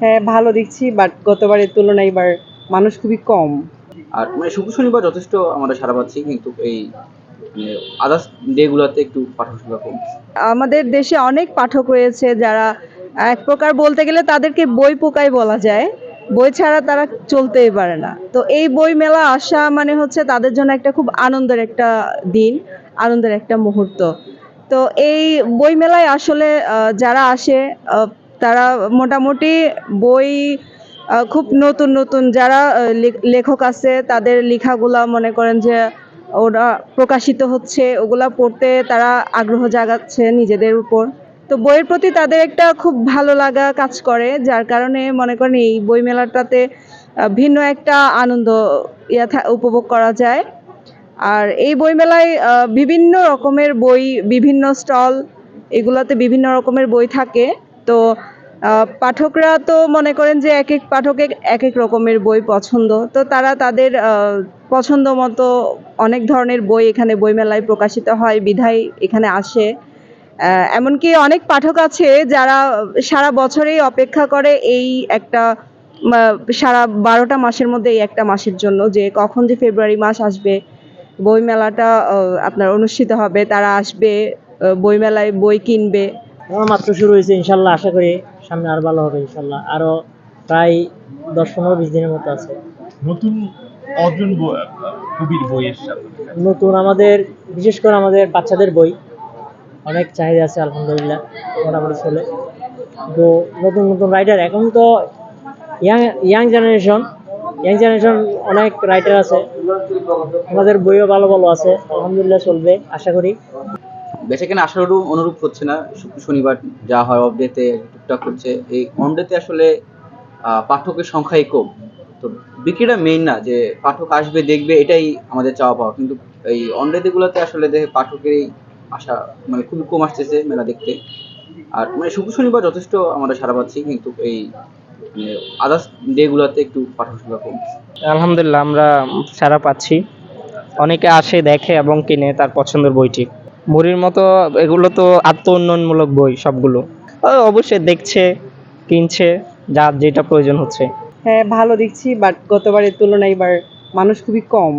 হ্যাঁ, ভালো দেখছি, বাট গতবারের তুলনায় এবার মানুষ খুবই কম। আর মানে শুক্র শনিবার যথেষ্ট আমরা সাড়া পাচ্ছি, কিন্তু এই মানে আদার্স ডে গুলাতে একটু পাঠক সংখ্যা কম। আমাদের দেশে অনেক পাঠক রয়েছে যারা এক প্রকার বলতে গেলে তাদেরকে বই পোকাই বলা যায়। বই ছাড়া তারা চলতেই পারে না। তো এই বই মেলা আসা মানে হচ্ছে তাদের জন্য একটা খুব আনন্দের একটা দিন, আনন্দের একটা মুহূর্ত। তো এই বই মেলায় আসলে যারা আসে তারা মোটামুটি বই খুব নতুন নতুন যারা লেখক আছে তাদের লেখাগুলা মনে করেন যে ওরা প্রকাশিত হচ্ছে, ওগুলা পড়তে তারা আগ্রহ জাগাচ্ছে নিজেদের উপর। তো বইয়ের প্রতি তাদের একটা খুব ভালো লাগা কাজ করে, যার কারণে মনে করেন এই বই মেলাটাতে ভিন্ন একটা আনন্দ উপভোগ করা যায়। আর এই বইমেলায় বিভিন্ন রকমের বই, বিভিন্ন স্টল, এগুলাতে বিভিন্ন রকমের বই থাকে। তো পাঠকরা তো মনে করেন যে এক এক পাঠকের এক এক রকমের বই পছন্দ, তো তারা তাদের পছন্দ মতো অনেক ধরনের বই এখানে বইমেলায় প্রকাশিত হয় বিধায় এখানে আসে। এমনকি অনেক পাঠক আছে যারা সারা বছরেই অপেক্ষা করে এই একটা সারা 12টা মাসের মধ্যে এই একটা মাসের জন্য, যে কখন যে ফেব্রুয়ারি মাস আসবে, বইমেলাটা আপনার অনুষ্ঠিত হবে, তারা আসবে বইমেলায় বই কিনবে। আমার মাত্র শুরু হয়েছে, ইনশাল্লাহ আশা করি সামনে আরো ভালো হবে। ইনশাল্লাহ আরো প্রায় 10-15-20 দিনের মতো আছে। নতুন অর্জন কবির বইয়ের সাথে নতুন আমাদের, বিশেষ করে আমাদের বাচ্চাদের বই অনেক চাহিদা আছে, আলহামদুলিল্লাহ মোটামুটি চলে। তো নতুন নতুন রাইটার, এখন তো ইয়াং জেনারেশন অনেক রাইটার আছে, আমাদের বইও ভালো ভালো আছে, আলহামদুলিল্লাহ চলবে আশা করি। বেচাকেনা আশারও অনুরূপ হচ্ছে না। শুক্র শনিবার যা হয় অফ ডেতে টুকটাক হচ্ছে, এই অন ডেতে আসলে পাঠকের সংখ্যাই কম। তো বিক্রিটা মেইন না, যে পাঠক আসবে দেখবে এটাই আমাদের চাওয়া পাওয়া, কিন্তু এই অন ডেতে গুলোতে আসলে দেখে পাঠকেরই আশা মানে খুবই কম আসতেছে মেলা দেখতে। আর মানে শুক্র শনিবার যথেষ্ট আমরা সাড়া পাচ্ছি, কিন্তু এই মানে আদার্স ডে গুলাতে একটু পাঠক সংখ্যা কম। আলহামদুলিল্লাহ আমরা সাড়া পাচ্ছি, অনেকে আসে দেখে এবং কিনে তার পছন্দের বইটি। মুড়ির মতো এগুলো তো আত্ম উন্নয়নমূলক বই সবগুলো, অবশ্যই দেখছে, কিনছে, যার যেটা প্রয়োজন হচ্ছে। হ্যাঁ, ভালো দেখছি, বাট গতবারের তুলনায় এবার মানুষ খুবই কম।